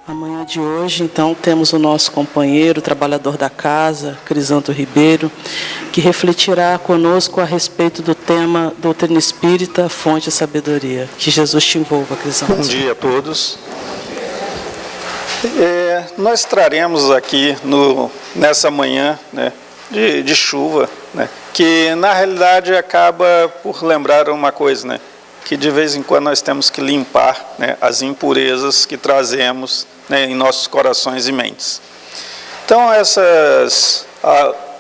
Amanhã de hoje, então, temos o nosso companheiro, trabalhador da casa, Crisanto Ribeiro, que refletirá conosco a respeito do tema Doutrina Espírita, Fonte de Sabedoria. Que Jesus te envolva, Crisanto. Bom dia a todos. Nós traremos aqui nessa manhã, né, de chuva, né, que na realidade acaba por lembrar uma coisa, né, que de vez em quando nós temos que limpar, né, as impurezas que trazemos, né, em nossos corações e mentes. Então essas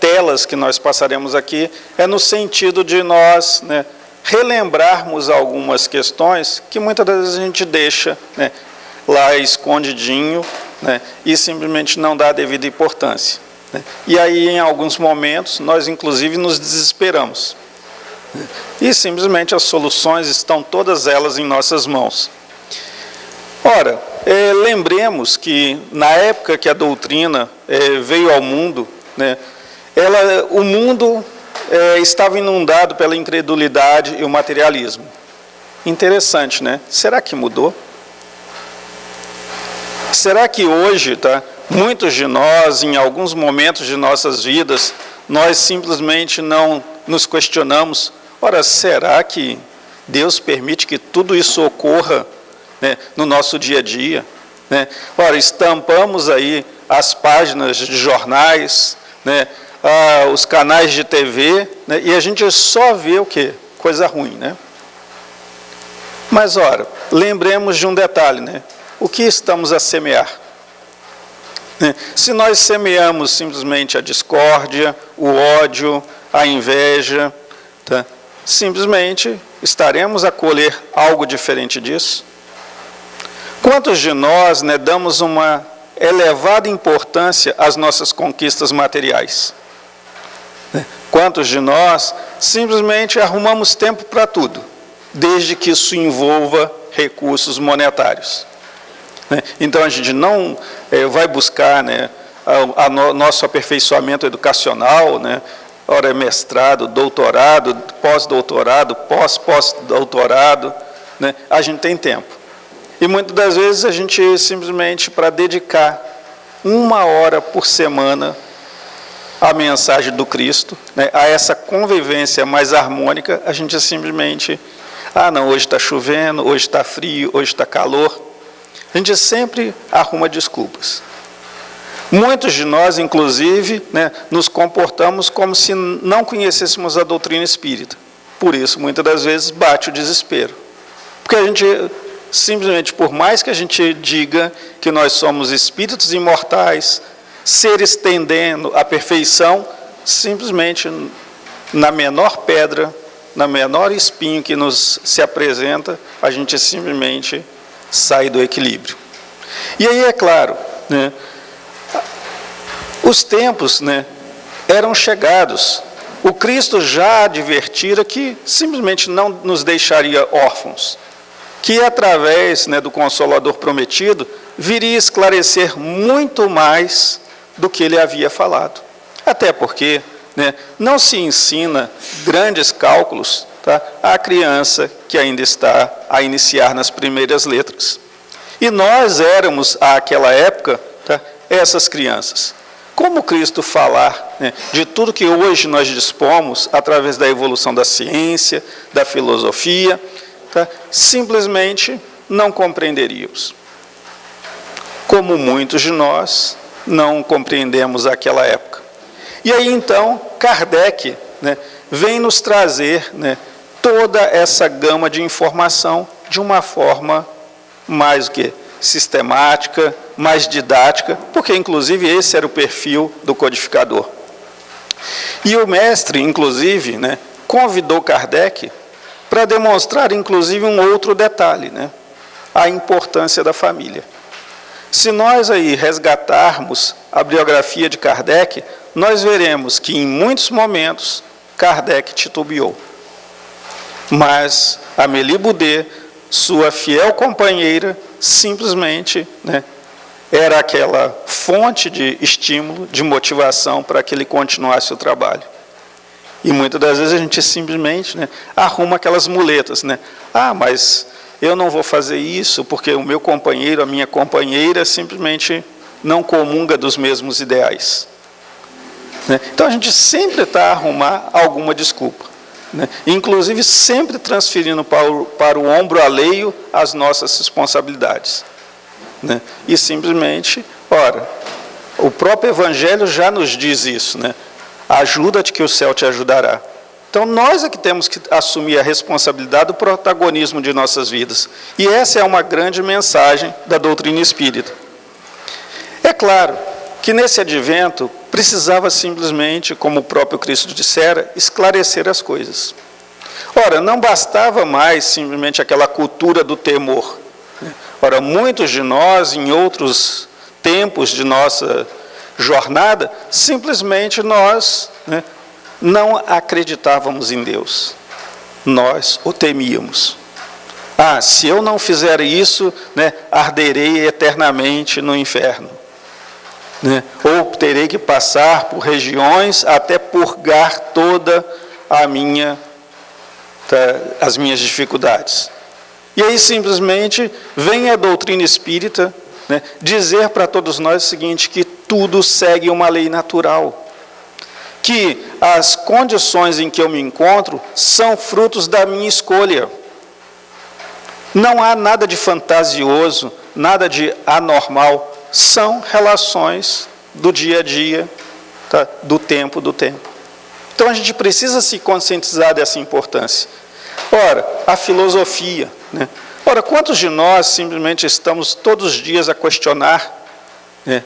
telas que nós passaremos aqui é no sentido de nós, né, relembrarmos algumas questões que muitas vezes a gente deixa, né, lá escondidinho, né, e simplesmente não dá a devida importância, né. E aí em alguns momentos nós inclusive nos desesperamos, né, e simplesmente as soluções estão todas elas em nossas mãos. Ora, lembremos que na época que a doutrina veio ao mundo, né, o mundo estava inundado pela incredulidade e o materialismo. Interessante, né? Será que mudou? Será que hoje, muitos de nós, em alguns momentos de nossas vidas, nós simplesmente não nos questionamos, ora, será que Deus permite que tudo isso ocorra, né, no nosso dia a dia, né? Ora, estampamos aí as páginas de jornais, né, os canais de TV, né, e a gente só vê o quê? Coisa ruim, né? Mas, ora, lembremos de um detalhe, né? O que estamos a semear? Né? Se nós semeamos simplesmente a discórdia, o ódio, a inveja, simplesmente estaremos a colher algo diferente disso? Quantos de nós, né, damos uma elevada importância às nossas conquistas materiais? Quantos de nós simplesmente arrumamos tempo para tudo, desde que isso envolva recursos monetários? Então a gente não vai buscar, né, nosso aperfeiçoamento educacional, né, ora é mestrado, doutorado, pós-doutorado, pós-doutorado, né, a gente tem tempo. E muitas das vezes a gente simplesmente, para dedicar 1 hora por semana à mensagem do Cristo, né, a essa convivência mais harmônica, a gente simplesmente, não, hoje está chovendo, hoje está frio, hoje está calor. A gente sempre arruma desculpas. Muitos de nós, inclusive, né, nos comportamos como se não conhecêssemos a doutrina espírita. Por isso, muitas das vezes, bate o desespero. Porque a gente, simplesmente, por mais que a gente diga que nós somos espíritos imortais, seres tendendo à perfeição, simplesmente, na menor pedra, na menor espinho que nos se apresenta, a gente simplesmente sai do equilíbrio. E aí, é claro, né, os tempos, né, eram chegados. O Cristo já advertira que simplesmente não nos deixaria órfãos, que através, né, do Consolador prometido, viria esclarecer muito mais do que ele havia falado. Até porque, né, não se ensina grandes cálculos, à criança que ainda está a iniciar nas primeiras letras. E nós éramos, àquela época, essas crianças. Como Cristo falar, né, de tudo que hoje nós dispomos, através da evolução da ciência, da filosofia, simplesmente não compreenderíamos. Como muitos de nós não compreendemos aquela época. E aí, então, Kardec, né, vem nos trazer, né, toda essa gama de informação de uma forma mais sistemática, mais didática, porque inclusive esse era o perfil do codificador. E o mestre, inclusive, né, convidou Kardec para demonstrar, inclusive, um outro detalhe, né, a importância da família. Se nós aí resgatarmos a biografia de Kardec, nós veremos que em muitos momentos Kardec titubeou. Mas Amélie Boudet, sua fiel companheira, simplesmente, né, era aquela fonte de estímulo, de motivação para que ele continuasse o trabalho. E muitas das vezes a gente simplesmente, né, arruma aquelas muletas, né? Mas eu não vou fazer isso porque o meu companheiro, a minha companheira, simplesmente não comunga dos mesmos ideais. Né? Então a gente sempre está a arrumar alguma desculpa. Né? Inclusive sempre transferindo para o ombro alheio as nossas responsabilidades. Né? E simplesmente, ora, o próprio Evangelho já nos diz isso, né? Ajuda-te que o céu te ajudará. Então nós é que temos que assumir a responsabilidade do protagonismo de nossas vidas. E essa é uma grande mensagem da doutrina espírita. É claro que nesse advento precisava simplesmente, como o próprio Cristo dissera, esclarecer as coisas. Ora, não bastava mais simplesmente aquela cultura do temor. Ora, muitos de nós, em outros tempos de nossa jornada, simplesmente nós, né, não acreditávamos em Deus. Nós o temíamos. Ah, se eu não fizer isso, né, arderei eternamente no inferno. Né? Ou terei que passar por regiões até purgar toda as minhas dificuldades. E aí simplesmente vem a doutrina espírita, né, dizer para todos nós o seguinte, que tudo segue uma lei natural, que as condições em que eu me encontro são frutos da minha escolha. Não há nada de fantasioso, nada de anormal, são relações do dia a dia, tá? do tempo. Então a gente precisa se conscientizar dessa importância. Ora, a filosofia, né? Ora, quantos de nós simplesmente estamos todos os dias a questionar, né,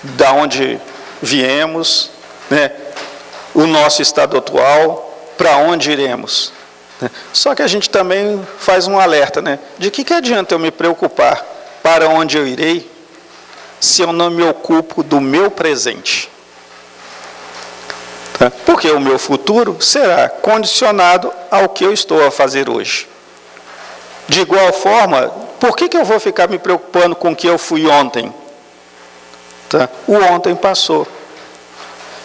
da onde viemos, né, o nosso estado atual, para onde iremos? Né? Só que a gente também faz um alerta, né, de que adianta eu me preocupar para onde eu irei, se eu não me ocupo do meu presente? Tá? Porque o meu futuro será condicionado ao que eu estou a fazer hoje. De igual forma, por que eu vou ficar me preocupando com o que eu fui ontem? Tá? O ontem passou.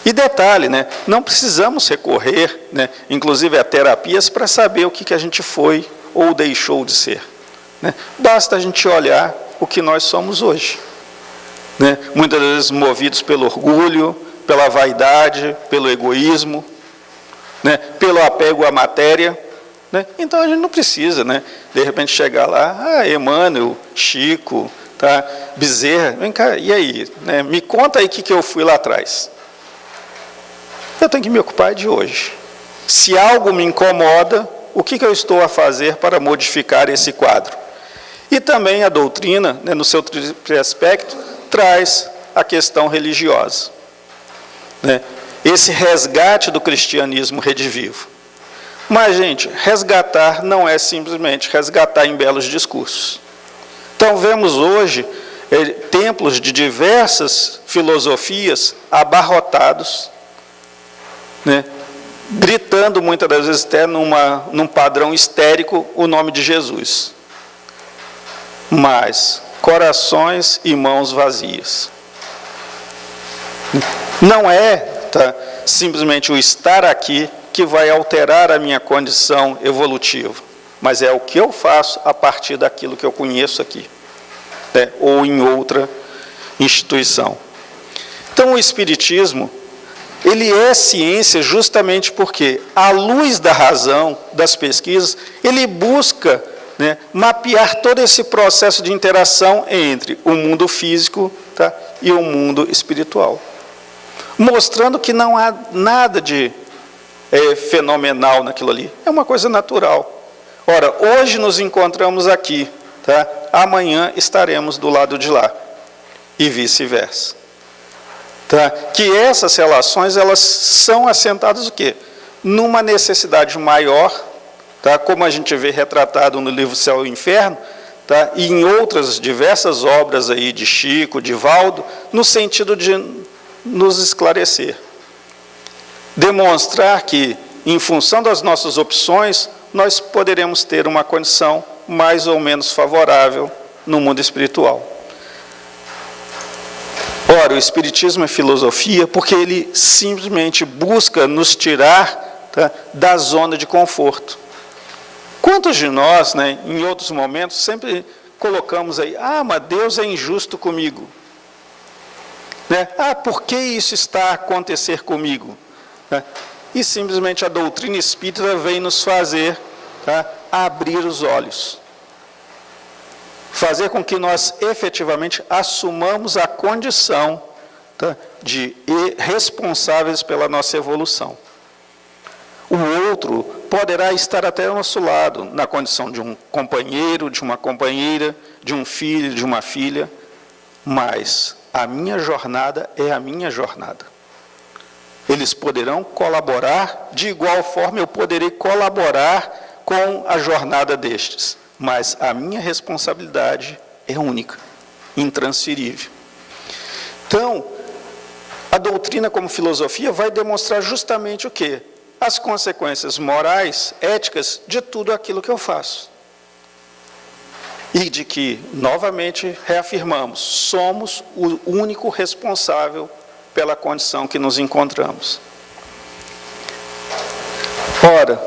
E detalhe, né, não precisamos recorrer, né, inclusive a terapias, para saber o que a gente foi ou deixou de ser. Né? Basta a gente olhar o que nós somos hoje. Né? Muitas vezes movidos pelo orgulho, pela vaidade, pelo egoísmo, né? pelo apego à matéria. Né? Então a gente não precisa, né, de repente chegar lá, Emmanuel, Chico, tá? Bezerra, vem cá, e aí? Né? Me conta aí o que eu fui lá atrás. Eu tenho que me ocupar de hoje. Se algo me incomoda, o que eu estou a fazer para modificar esse quadro? E também a doutrina, né, no seu aspecto, traz a questão religiosa. Né? Esse resgate do cristianismo redivivo. Mas, gente, resgatar não é simplesmente resgatar em belos discursos. Então, vemos hoje templos de diversas filosofias abarrotados, né, gritando muitas das vezes até num padrão histérico o nome de Jesus. Mas corações e mãos vazias. Não é simplesmente o estar aqui que vai alterar a minha condição evolutiva, mas é o que eu faço a partir daquilo que eu conheço aqui, né, ou em outra instituição. Então o Espiritismo, ele é ciência justamente porque, à luz da razão, das pesquisas, ele busca, né, mapear todo esse processo de interação entre o mundo físico, tá, e o mundo espiritual, mostrando que não há nada de fenomenal naquilo ali, é uma coisa natural. Ora, hoje nos encontramos aqui, tá? Amanhã estaremos do lado de lá, e vice-versa. Tá? Que essas relações, elas são assentadas o quê? Numa necessidade maior, tá? Como a gente vê retratado no livro Céu e Inferno, tá? E em outras diversas obras aí de Chico, de Valdo, no sentido de nos esclarecer. Demonstrar que, em função das nossas opções, nós poderemos ter uma condição mais ou menos favorável no mundo espiritual. Ora, o Espiritismo é filosofia porque ele simplesmente busca nos tirar, tá, da zona de conforto. Quantos de nós, né, em outros momentos, sempre colocamos aí, mas Deus é injusto comigo. Né? Por que isso está a acontecer comigo? Né? E simplesmente a doutrina espírita vem nos fazer abrir os olhos. Fazer com que nós efetivamente assumamos a condição de responsáveis pela nossa evolução. O outro poderá estar até ao nosso lado, na condição de um companheiro, de uma companheira, de um filho, de uma filha, mas a minha jornada é a minha jornada. Eles poderão colaborar, de igual forma eu poderei colaborar com a jornada destes, mas a minha responsabilidade é única, intransferível. Então, a doutrina como filosofia vai demonstrar justamente o quê? As consequências morais, éticas, de tudo aquilo que eu faço. E de que, novamente, reafirmamos, somos o único responsável pela condição que nos encontramos. Ora,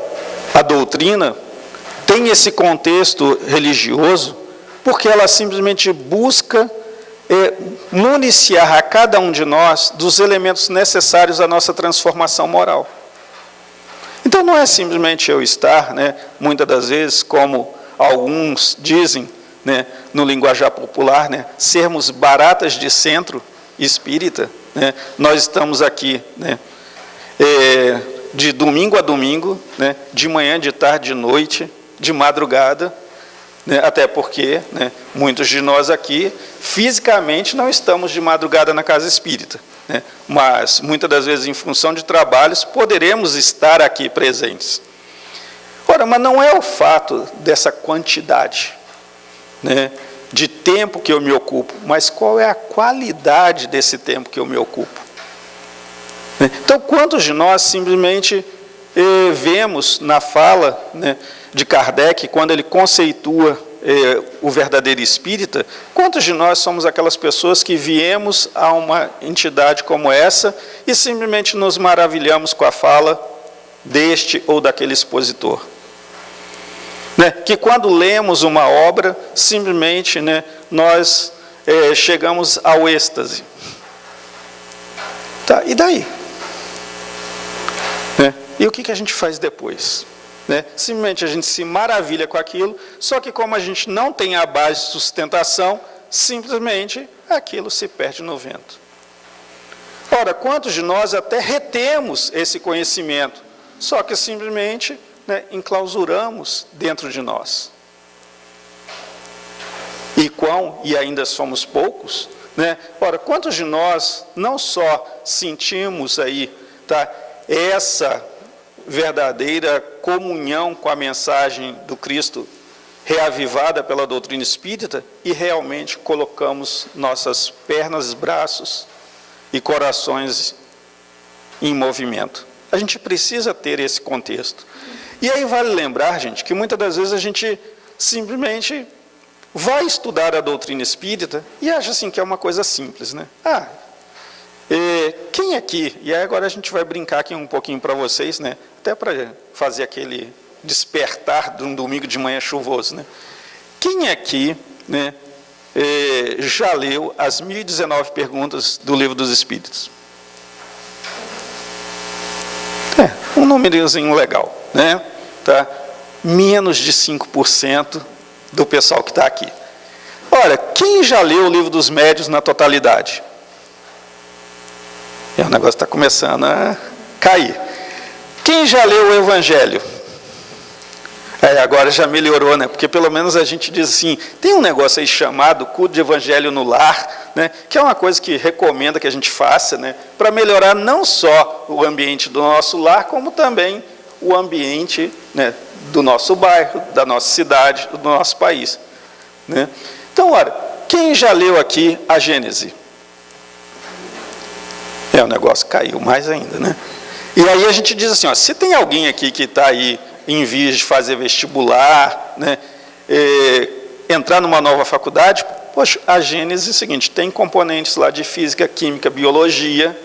a doutrina tem esse contexto religioso porque ela simplesmente busca municiar a cada um de nós dos elementos necessários à nossa transformação moral. Então não é simplesmente eu estar, muitas das vezes, como alguns dizem, no linguajar popular, sermos baratas de centro espírita. Nós estamos aqui de domingo a domingo, de manhã, de tarde, de noite, de madrugada, até porque muitos de nós aqui fisicamente não estamos de madrugada na casa espírita, mas muitas das vezes em função de trabalhos poderemos estar aqui presentes. Ora, mas não é o fato dessa quantidade de tempo que eu me ocupo, mas qual é a qualidade desse tempo que eu me ocupo. Então, quantos de nós simplesmente vemos na fala de Kardec, quando ele conceitua o verdadeiro espírita, quantos de nós somos aquelas pessoas que viemos a uma entidade como essa e simplesmente nos maravilhamos com a fala deste ou daquele expositor? Que quando lemos uma obra, simplesmente nós chegamos ao êxtase. Tá, e daí? E o que a gente faz depois? Simplesmente a gente se maravilha com aquilo, só que como a gente não tem a base de sustentação, simplesmente aquilo se perde no vento. Ora, quantos de nós até retemos esse conhecimento, só que simplesmente enclausuramos dentro de nós? E ainda somos poucos, Ora, quantos de nós não só sentimos aí, essa verdadeira comunhão com a mensagem do Cristo reavivada pela doutrina espírita e realmente colocamos nossas pernas, braços e corações em movimento? A gente precisa ter esse contexto. E aí vale lembrar, gente, que muitas das vezes a gente simplesmente vai estudar a doutrina espírita e acha assim que é uma coisa simples, quem aqui, e aí agora a gente vai brincar aqui um pouquinho para vocês, até para fazer aquele despertar de um domingo de manhã chuvoso, Quem aqui, já leu as 1019 perguntas do Livro dos Espíritos? Um númerozinho legal, Menos de 5% do pessoal que está aqui. Ora, quem já leu o Livro dos Médiuns na totalidade? O negócio está começando a cair. Quem já leu o Evangelho? Agora já melhorou, porque pelo menos a gente diz assim, tem um negócio aí chamado culto de Evangelho no lar, que é uma coisa que recomenda que a gente faça, para melhorar não só o ambiente do nosso lar, como também o ambiente do nosso bairro, da nossa cidade, do nosso país. Então, ora, quem já leu aqui a Gênese? O negócio caiu mais ainda, E aí a gente diz assim, se tem alguém aqui que está aí em vias de fazer vestibular, entrar numa nova faculdade, poxa, a Gênese é o seguinte, tem componentes lá de física, química, biologia,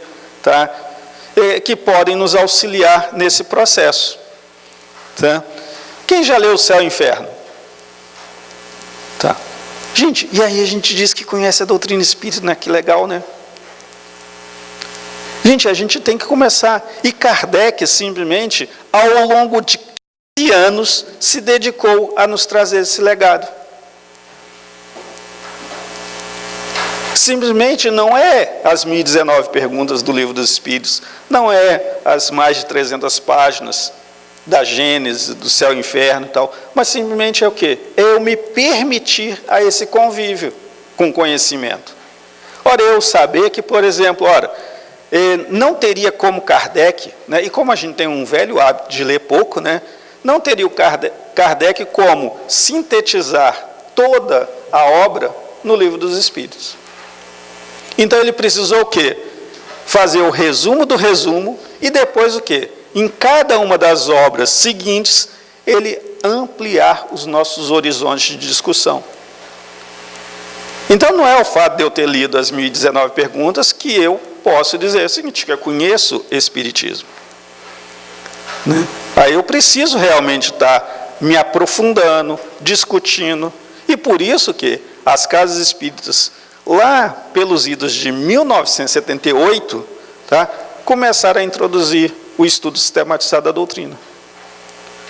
que podem nos auxiliar nesse processo. Quem já leu o Céu e o Inferno? Tá. Gente, e aí a gente diz que conhece a doutrina espírita, né? Que legal, né? Gente, a gente tem que começar. E Kardec, simplesmente, ao longo de anos, se dedicou a nos trazer esse legado. Simplesmente não é as 1019 perguntas do Livro dos Espíritos, não é as mais de 300 páginas da Gênesis, do Céu e Inferno e tal, mas simplesmente é o quê? É eu me permitir a esse convívio com conhecimento. Ora, eu saber que, por exemplo, não teria como Kardec, né, e como a gente tem um velho hábito de ler pouco, né, não teria o Kardec como sintetizar toda a obra no Livro dos Espíritos. Então ele precisou o quê? Fazer o resumo do resumo e depois o quê? Em cada uma das obras seguintes, ele ampliar os nossos horizontes de discussão. Então não é o fato de eu ter lido as 1019 perguntas que eu posso dizer o seguinte, que eu conheço Espiritismo. Né? Aí eu preciso realmente estar me aprofundando, discutindo, e por isso que as casas espíritas, lá pelos idos de 1978, tá, começaram a introduzir o estudo sistematizado da doutrina.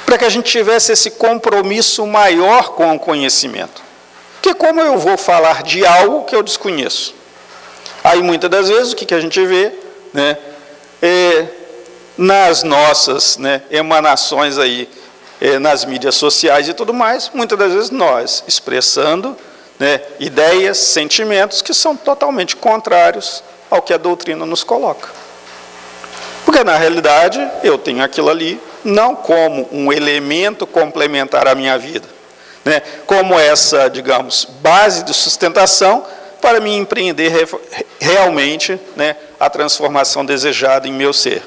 Para que a gente tivesse esse compromisso maior com o conhecimento. Porque como eu vou falar de algo que eu desconheço? Aí muitas das vezes o que a gente vê, né, nas nossas, né, emanações aí, nas mídias sociais e tudo mais, muitas das vezes nós expressando, né, ideias, sentimentos que são totalmente contrários ao que a doutrina nos coloca. Porque, na realidade, eu tenho aquilo ali não como um elemento complementar à minha vida, né, como essa, digamos, base de sustentação para me empreender realmente, né, a transformação desejada em meu ser.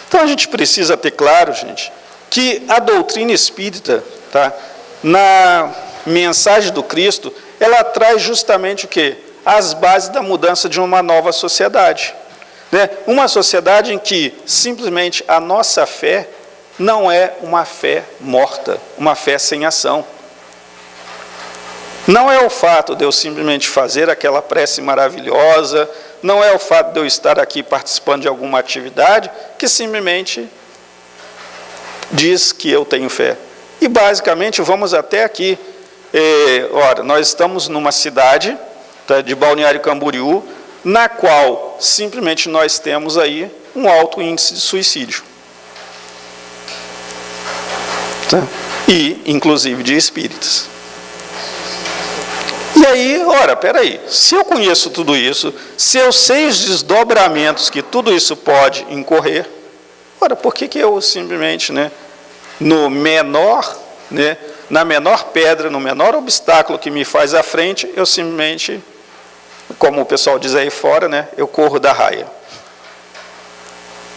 Então, a gente precisa ter claro, gente, que a doutrina espírita, tá, na mensagem do Cristo, ela traz justamente o quê? As bases da mudança de uma nova sociedade. Né? Uma sociedade em que simplesmente a nossa fé não é uma fé morta, uma fé sem ação. Não é o fato de eu simplesmente fazer aquela prece maravilhosa, não é o fato de eu estar aqui participando de alguma atividade que simplesmente diz que eu tenho fé. E basicamente vamos até aqui. Nós estamos numa cidade, tá, de Balneário Camboriú, na qual simplesmente nós temos aí um alto índice de suicídio. Tá? E, inclusive, de espíritas. E aí, peraí, se eu conheço tudo isso, se eu sei os desdobramentos que tudo isso pode incorrer, por que eu simplesmente, né, no menor, né, na menor pedra, no menor obstáculo que me faz à frente, eu simplesmente, como o pessoal diz aí fora, né, eu corro da raia.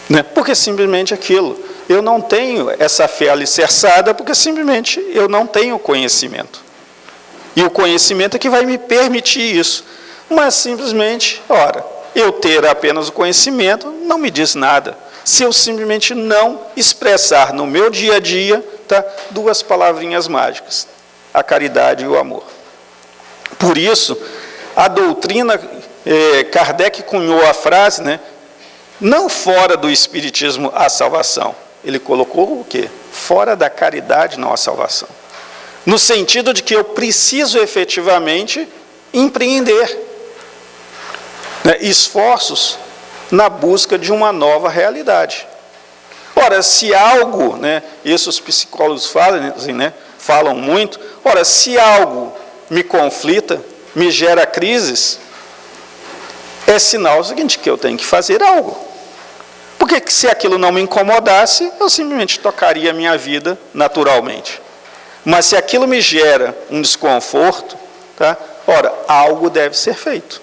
Né? Porque simplesmente aquilo, eu não tenho essa fé alicerçada, porque simplesmente eu não tenho conhecimento. E o conhecimento é que vai me permitir isso. Mas simplesmente, eu ter apenas o conhecimento não me diz nada. Se eu simplesmente não expressar no meu dia a dia, tá, duas palavrinhas mágicas, a caridade e o amor. Por isso, a doutrina, Kardec cunhou a frase, né, não fora do Espiritismo a salvação. Ele colocou o quê? Fora da caridade não a salvação. No sentido de que eu preciso efetivamente empreender, né, esforços na busca de uma nova realidade. Se algo, né, isso os psicólogos falam muito, se algo me conflita, me gera crises, é sinal seguinte, que eu tenho que fazer algo. Porque se aquilo não me incomodasse, eu simplesmente tocaria a minha vida naturalmente. Mas se aquilo me gera um desconforto, tá, algo deve ser feito.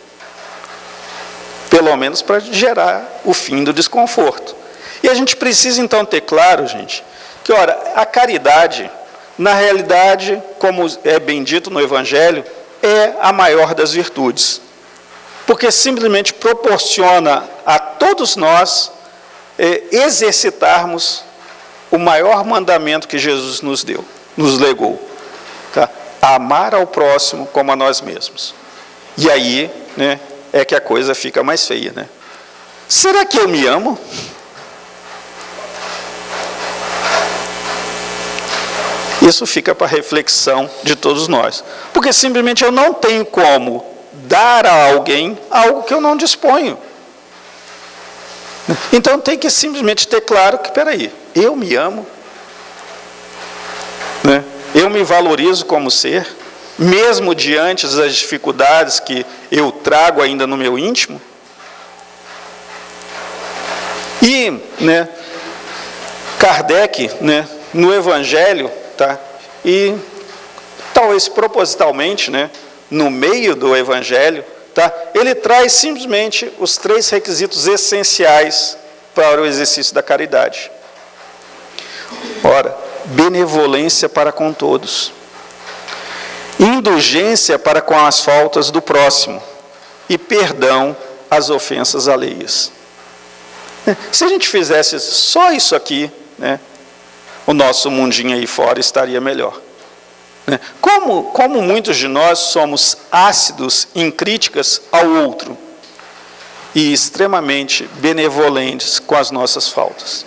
Pelo menos para gerar o fim do desconforto. E a gente precisa então ter claro, gente, que a caridade, na realidade, como é bem dito no Evangelho, é a maior das virtudes. Porque simplesmente proporciona a todos nós exercitarmos o maior mandamento que Jesus nos deu, nos legou. Tá? Amar ao próximo como a nós mesmos. E aí, né, é que a coisa fica mais feia, né? Será que eu me amo? Isso fica para reflexão de todos nós. Porque simplesmente eu não tenho como dar a alguém algo que eu não disponho. Então tem que simplesmente ter claro que, peraí, eu me amo, né? Eu me valorizo como ser, mesmo diante das dificuldades que eu trago ainda no meu íntimo. E, né, Kardec, né, no Evangelho, tá, e talvez propositalmente, né, no meio do Evangelho, tá, ele traz simplesmente os 3 requisitos essenciais para o exercício da caridade. Ora, benevolência para com todos, indulgência para com as faltas do próximo e perdão às ofensas alheias. Se a gente fizesse só isso aqui, né, o nosso mundinho aí fora estaria melhor. Como muitos de nós somos ácidos em críticas ao outro e extremamente benevolentes com as nossas faltas.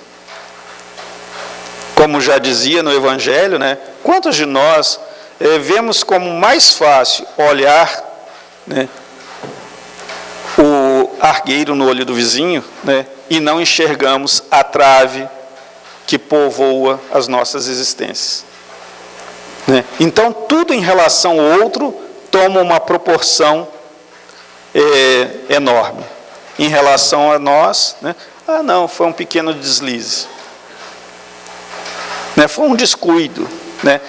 Como já dizia no Evangelho, né, quantos de nós vemos como mais fácil olhar, né, o argueiro no olho do vizinho, né, e não enxergamos a trave que povoa as nossas existências. Né? Então, tudo em relação ao outro toma uma proporção enorme. Em relação a nós, né? Ah, não, foi um pequeno deslize. Né? Foi um descuido. Né?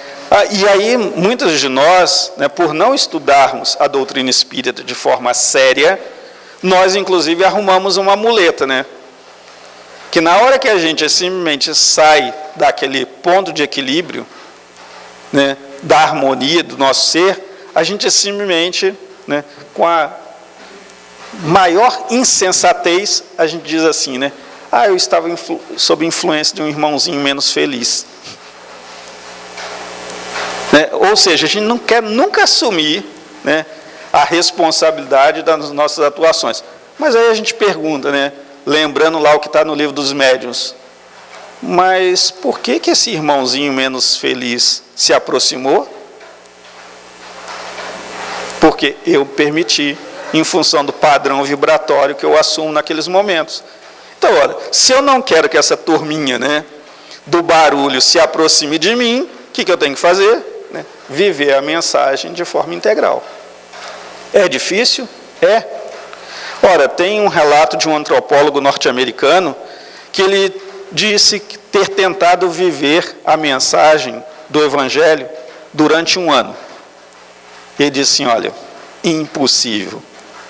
E aí, muitos de nós, né, por não estudarmos a doutrina espírita de forma séria, nós, inclusive, arrumamos uma muleta, né? Que na hora que a gente simplesmente sai daquele ponto de equilíbrio, né, da harmonia do nosso ser, a gente simplesmente, né, com a maior insensatez, a gente diz assim, né? Ah, eu estava sob influência de um irmãozinho menos feliz. Né? Ou seja, a gente não quer nunca assumir, né, a responsabilidade das nossas atuações. Mas aí a gente pergunta, né, lembrando lá o que está no livro dos médiuns, mas por que esse irmãozinho menos feliz se aproximou? Porque eu permiti, em função do padrão vibratório que eu assumo naqueles momentos. Então, olha, se eu não quero que essa turminha, né, do barulho se aproxime de mim, o que eu tenho que fazer? Né? Viver a mensagem de forma integral. É difícil? É. Ora, tem um relato de um antropólogo norte-americano que ele disse ter tentado viver a mensagem do Evangelho durante 1 ano. Ele disse assim, olha, impossível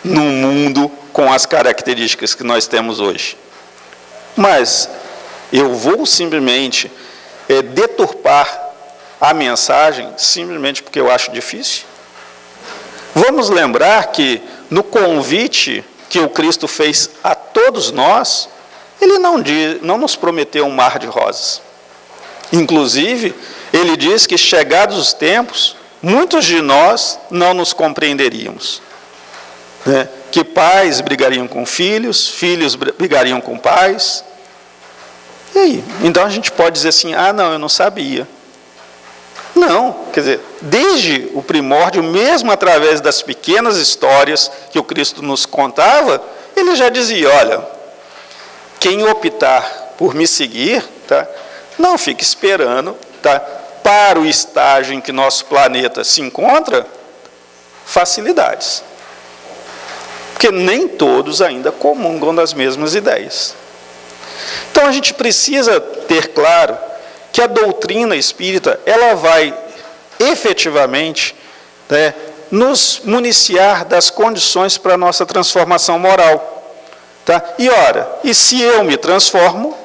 num mundo com as características que nós temos hoje. Mas eu vou simplesmente deturpar a mensagem simplesmente porque eu acho difícil? Vamos lembrar que no convite que o Cristo fez a todos nós, ele não nos prometeu um mar de rosas. Inclusive, ele diz que chegados os tempos, muitos de nós não nos compreenderíamos. Né? Que pais brigariam com filhos, filhos brigariam com pais. E aí? Então a gente pode dizer assim, ah, não, eu não sabia. Não, quer dizer, desde o primórdio, mesmo através das pequenas histórias que o Cristo nos contava, ele já dizia, olha, quem optar por me seguir, tá, não fique esperando, tá, para o estágio em que nosso planeta se encontra, facilidades. Porque nem todos ainda comungam das mesmas ideias. Então a gente precisa ter claro que a doutrina espírita, ela vai efetivamente, né, nos municiar das condições para a nossa transformação moral. Tá? E ora, e se eu me transformo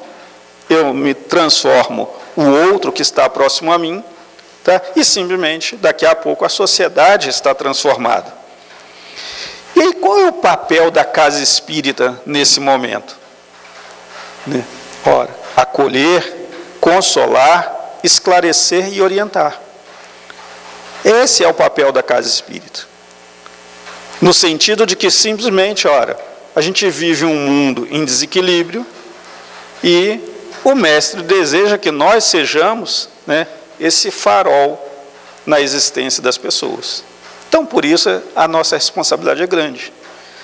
o outro que está próximo a mim, tá? E simplesmente, daqui a pouco, a sociedade está transformada. E aí, qual é o papel da casa espírita nesse momento? Né? Ora, acolher, consolar, esclarecer e orientar. Esse é o papel da casa espírita. No sentido de que simplesmente, ora, a gente vive um mundo em desequilíbrio e o mestre deseja que nós sejamos, né, esse farol na existência das pessoas. Então, por isso, a nossa responsabilidade é grande.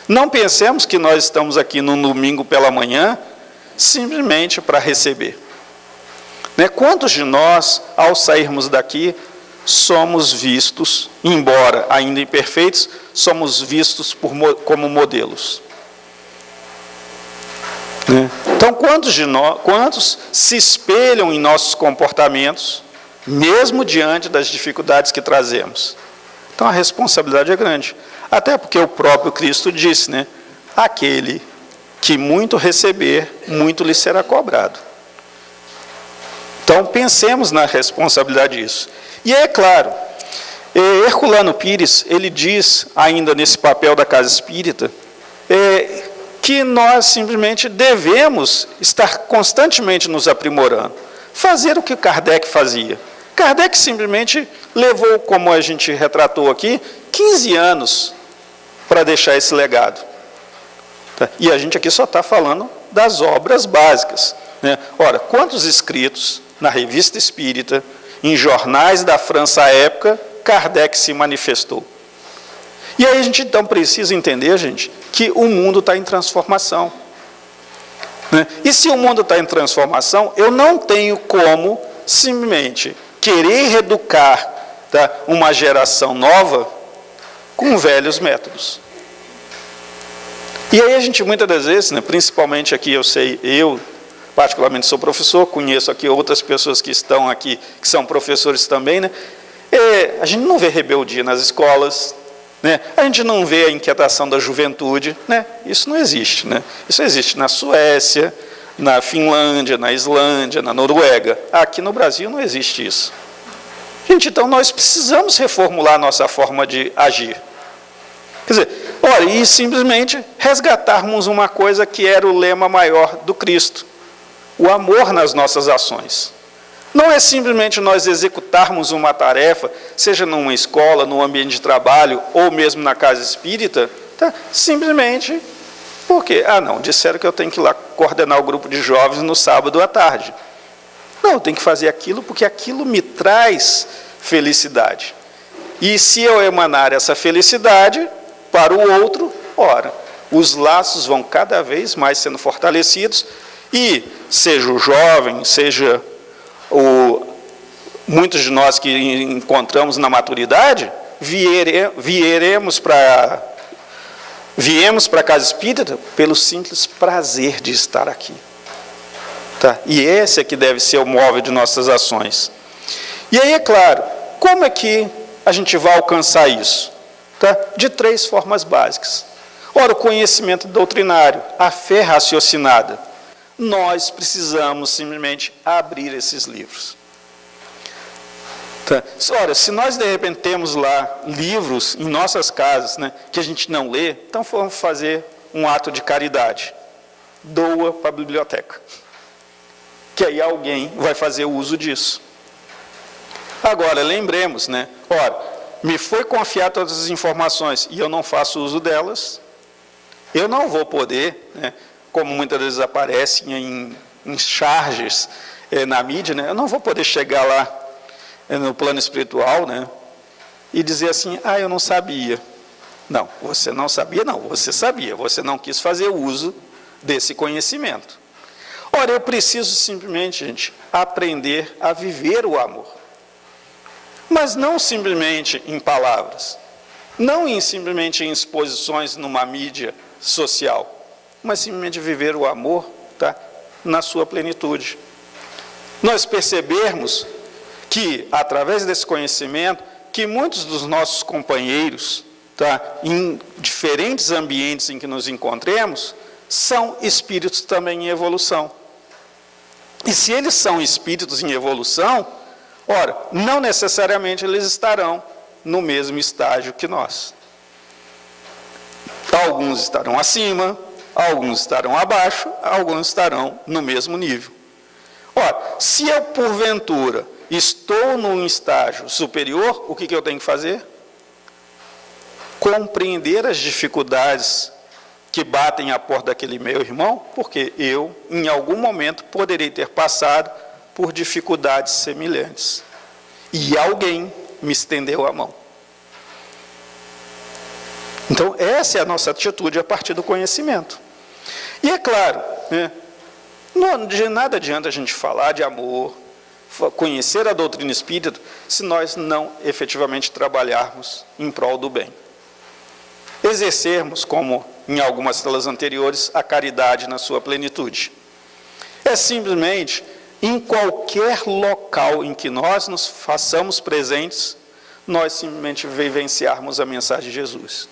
Não pensemos que nós estamos aqui no domingo pela manhã simplesmente para receber. Né? Quantos de nós, ao sairmos daqui, somos vistos, embora ainda imperfeitos, somos vistos como modelos? Né? Então, quantos se espelham em nossos comportamentos, mesmo diante das dificuldades que trazemos? Então, a responsabilidade é grande. Até porque o próprio Cristo disse, né? Aquele que muito receber, muito lhe será cobrado. Então, pensemos na responsabilidade disso. E é claro, Herculano Pires, ele diz, ainda nesse papel da casa espírita, que nós simplesmente devemos estar constantemente nos aprimorando. Fazer o que Kardec fazia. Kardec simplesmente levou, como a gente retratou aqui, 15 anos para deixar esse legado. E a gente aqui só está falando das obras básicas. Né? Ora, quantos escritos na Revista Espírita, em jornais da França à época, Kardec se manifestou? E aí a gente então precisa entender, gente, que o mundo está em transformação. Né? E se o mundo está em transformação, eu não tenho como simplesmente querer reeducar, tá, uma geração nova com velhos métodos. E aí a gente muitas das vezes, né, principalmente aqui, eu particularmente sou professor, conheço aqui outras pessoas que estão aqui, que são professores também, né? A gente não vê rebeldia nas escolas, né? A gente não vê a inquietação da juventude, né? Isso não existe, né? Isso existe na Suécia, na Finlândia, na Islândia, na Noruega. Aqui no Brasil não existe isso. Gente, então nós precisamos reformular a nossa forma de agir. Quer dizer, olha, e simplesmente resgatarmos uma coisa que era o lema maior do Cristo: o amor nas nossas ações. Não é simplesmente nós executarmos uma tarefa, seja numa escola, num ambiente de trabalho, ou mesmo na casa espírita, tá? Simplesmente porque, não, disseram que eu tenho que ir lá coordenar o grupo de jovens no sábado à tarde. Não, eu tenho que fazer aquilo porque aquilo me traz felicidade. E se eu emanar essa felicidade para o outro, ora, os laços vão cada vez mais sendo fortalecidos e, seja o jovem, seja muitos de nós que encontramos na maturidade, viemos para a casa espírita pelo simples prazer de estar aqui. Tá? E esse é que deve ser o móvel de nossas ações. E aí, é claro, como é que a gente vai alcançar isso? Tá? De 3 formas básicas. Ora, o conhecimento doutrinário, a fé raciocinada. Nós precisamos simplesmente abrir esses livros. Tá? Ora, se nós de repente temos lá livros em nossas casas, né, que a gente não lê, então vamos fazer um ato de caridade. Doa para a biblioteca. Que aí alguém vai fazer uso disso. Agora, lembremos, né? Ora, me foi confiado todas as informações e eu não faço uso delas, eu não vou poder, né, como muitas vezes aparecem em charges na mídia, né, eu não vou poder chegar lá no plano espiritual, né, e dizer assim, eu não sabia. Não, você não sabia, não, você sabia, você não quis fazer uso desse conhecimento. Ora, eu preciso simplesmente, gente, aprender a viver o amor. Mas não simplesmente em palavras, não simplesmente em exposições numa mídia social, mas simplesmente viver o amor, tá, na sua plenitude. Nós percebermos que, através desse conhecimento, que muitos dos nossos companheiros, tá, em diferentes ambientes em que nos encontremos, são espíritos também em evolução. E se eles são espíritos em evolução, ora, não necessariamente eles estarão no mesmo estágio que nós. Alguns estarão acima, alguns estarão abaixo, alguns estarão no mesmo nível. Ora, se eu, porventura, estou num estágio superior, o que eu tenho que fazer? Compreender as dificuldades que batem à porta daquele meu irmão, porque eu, em algum momento, poderei ter passado por dificuldades semelhantes. E alguém me estendeu a mão. Então, essa é a nossa atitude a partir do conhecimento. E é claro, né, de nada adianta a gente falar de amor, conhecer a doutrina espírita, se nós não efetivamente trabalharmos em prol do bem. Exercermos, como em algumas celas anteriores, a caridade na sua plenitude. É simplesmente, em qualquer local em que nós nos façamos presentes, nós simplesmente vivenciarmos a mensagem de Jesus.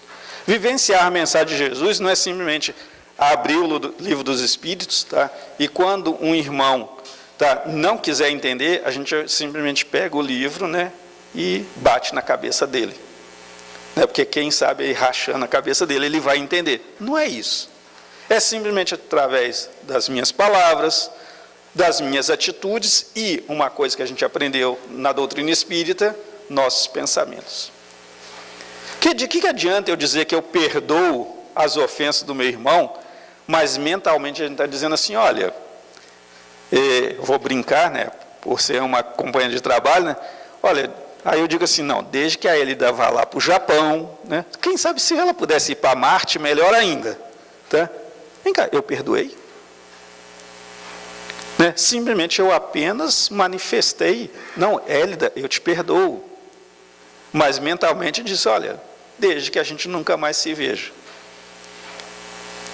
Vivenciar a mensagem de Jesus não é simplesmente abrir o livro dos Espíritos, tá? E quando um irmão, tá, não quiser entender, a gente simplesmente pega o livro, né, e bate na cabeça dele. Porque quem sabe aí, rachando a cabeça dele, ele vai entender. Não é isso. É simplesmente através das minhas palavras, das minhas atitudes e, uma coisa que a gente aprendeu na doutrina espírita, nossos pensamentos. De que adianta eu dizer que eu perdoo as ofensas do meu irmão, mas mentalmente a gente está dizendo assim, olha, eu vou brincar, né, por ser uma companheira de trabalho, né, olha, aí eu digo assim, não, desde que a Elida vá lá para o Japão, né, quem sabe se ela pudesse ir para Marte, melhor ainda. Tá? Vem cá, eu perdoei. Né, simplesmente eu apenas manifestei, não, Elida, eu te perdoo. Mas mentalmente disse, olha, desde que a gente nunca mais se veja.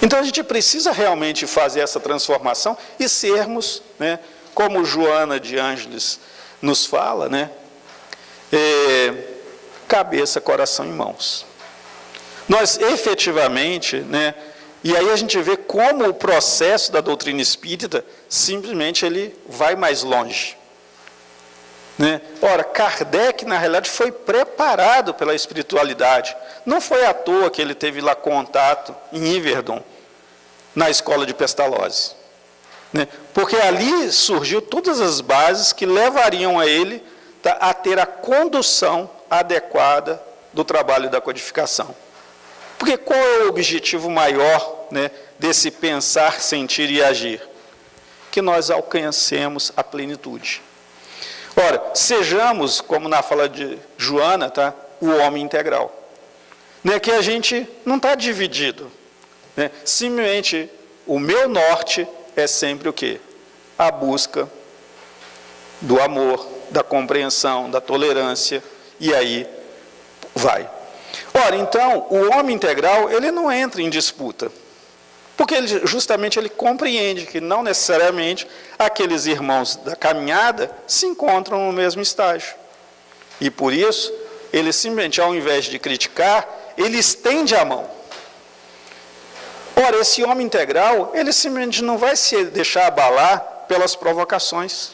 Então a gente precisa realmente fazer essa transformação e sermos, né, como Joana de Ângeles nos fala, né, cabeça, coração e mãos. Nós efetivamente, né, e aí a gente vê como o processo da doutrina espírita simplesmente ele vai mais longe. Né? Ora, Kardec, na realidade, foi preparado pela espiritualidade. Não foi à toa que ele teve lá contato em Iverdon, na escola de Pestalozzi. Né? Porque ali surgiu todas as bases que levariam a ele a ter a condução adequada do trabalho da codificação. Porque qual é o objetivo maior, né, desse pensar, sentir e agir? Que nós alcancemos a plenitude. Ora, sejamos, como na fala de Joana, tá, o homem integral. Né, que a gente não está dividido. Né, simplesmente, o meu norte é sempre o quê? A busca do amor, da compreensão, da tolerância, e aí vai. Ora, então, o homem integral, ele não entra em disputa. Porque justamente ele compreende que não necessariamente aqueles irmãos da caminhada se encontram no mesmo estágio. E por isso, ele simplesmente, ao invés de criticar, ele estende a mão. Ora, esse homem integral, ele simplesmente não vai se deixar abalar pelas provocações.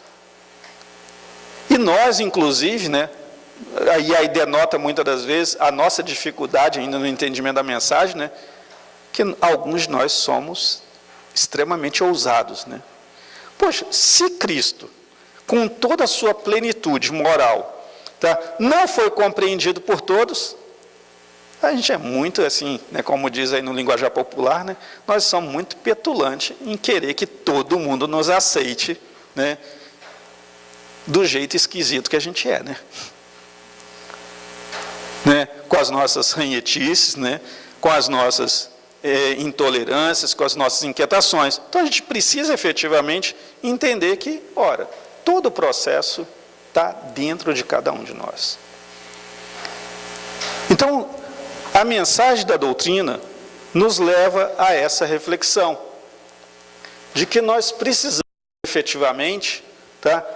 E nós, inclusive, né, aí denota muitas das vezes a nossa dificuldade ainda no entendimento da mensagem, né, que alguns de nós somos extremamente ousados. Né? Poxa, se Cristo, com toda a sua plenitude moral, tá, não foi compreendido por todos, a gente é muito assim, né, como diz aí no linguajar popular, né, nós somos muito petulantes em querer que todo mundo nos aceite, né, do jeito esquisito que a gente é. Né, com as nossas ranhetices, né, com as nossas intolerâncias, com as nossas inquietações. Então a gente precisa efetivamente entender que, ora, todo o processo está dentro de cada um de nós. Então, a mensagem da doutrina nos leva a essa reflexão, de que nós precisamos efetivamente, tá,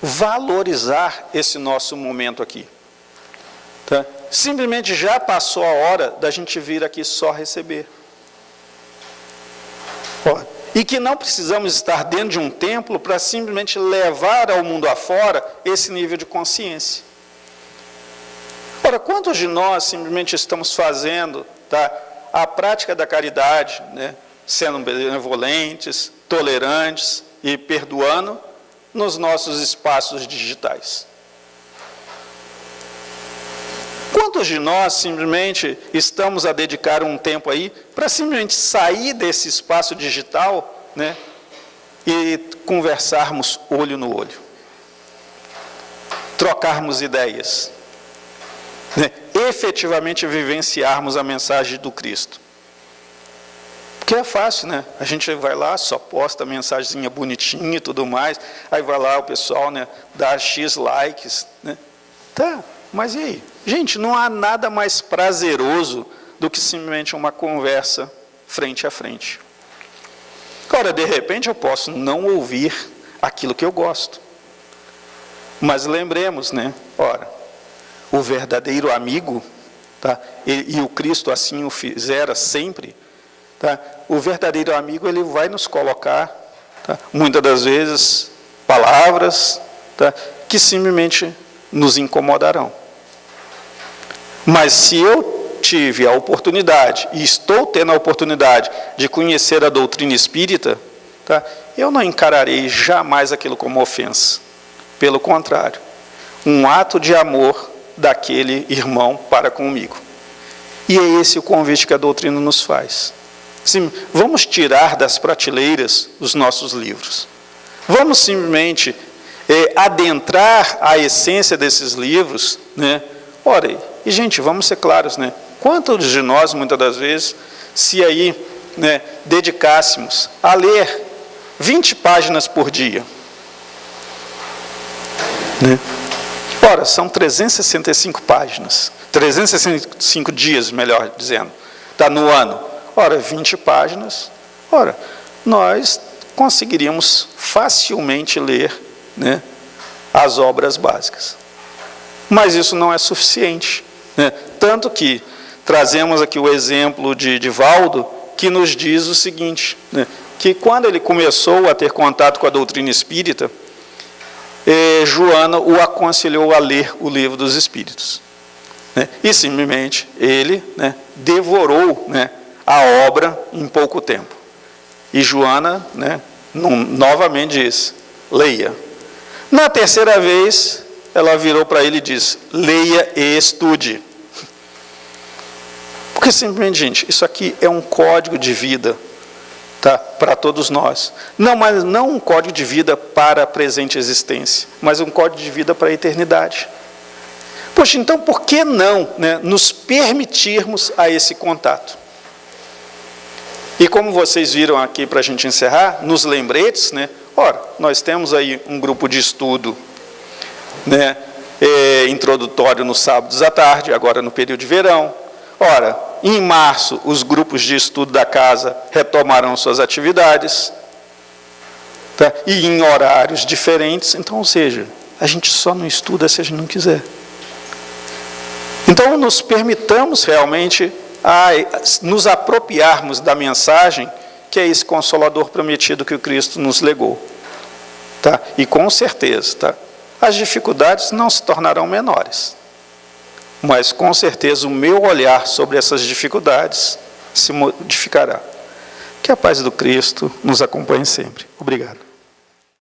valorizar esse nosso momento aqui. Tá? Simplesmente já passou a hora da gente vir aqui só receber. E que não precisamos estar dentro de um templo para simplesmente levar ao mundo afora esse nível de consciência. Ora, quantos de nós simplesmente estamos fazendo, tá, a prática da caridade, né, sendo benevolentes, tolerantes e perdoando nos nossos espaços digitais. Quantos de nós simplesmente estamos a dedicar um tempo aí para simplesmente sair desse espaço digital, né, e conversarmos olho no olho, trocarmos ideias, né, efetivamente vivenciarmos a mensagem do Cristo? Porque é fácil, né? A gente vai lá, só posta a mensagenzinha bonitinha e tudo mais, aí vai lá o pessoal, né, dá X likes, né? Tá, mas e aí? Gente, não há nada mais prazeroso do que simplesmente uma conversa frente a frente. Ora, de repente eu posso não ouvir aquilo que eu gosto. Mas lembremos, né? Ora, o verdadeiro amigo, tá? E o Cristo assim o fizera sempre, tá? O verdadeiro amigo, ele vai nos colocar, tá, muitas das vezes, palavras, tá, que simplesmente nos incomodarão. Mas se eu tive a oportunidade, e estou tendo a oportunidade de conhecer a doutrina espírita, tá, eu não encararei jamais aquilo como ofensa. Pelo contrário, um ato de amor daquele irmão para comigo. E é esse o convite que a doutrina nos faz. Sim, vamos tirar das prateleiras os nossos livros. Vamos simplesmente adentrar a essência desses livros, né? Ora, e gente, vamos ser claros, né? Quantos de nós, muitas das vezes, se aí, né, dedicássemos a ler 20 páginas por dia, né? Ora, são 365 páginas, 365 dias, melhor dizendo, tá, no ano. Ora, 20 páginas, ora, nós conseguiríamos facilmente ler, né, as obras básicas. Mas isso não é suficiente, né? Tanto que trazemos aqui o exemplo de Divaldo, que nos diz o seguinte, né, que quando ele começou a ter contato com a doutrina espírita, Joana o aconselhou a ler o Livro dos Espíritos, né? E simplesmente ele, né, devorou, né, a obra em pouco tempo. E Joana, né, novamente disse, leia. Na terceira vez, ela virou para ele e disse, leia e estude. Porque simplesmente, gente, isso aqui é um código de vida, tá, para todos nós. Não, mas não um código de vida para a presente existência, mas um código de vida para a eternidade. Poxa, então por que não, né, nos permitirmos a esse contato? E como vocês viram aqui, para a gente encerrar, nos lembretes, né, ora, nós temos aí um grupo de estudo, né, introdutório nos sábados à tarde, agora no período de verão. Ora, em março, os grupos de estudo da casa retomarão suas atividades, tá, e em horários diferentes. Então, ou seja, a gente só não estuda se a gente não quiser. Então, nos permitamos realmente a nos apropriarmos da mensagem que é esse Consolador prometido que o Cristo nos legou. Tá? E com certeza, tá, as dificuldades não se tornarão menores. Mas com certeza o meu olhar sobre essas dificuldades se modificará. Que a paz do Cristo nos acompanhe sempre. Obrigado.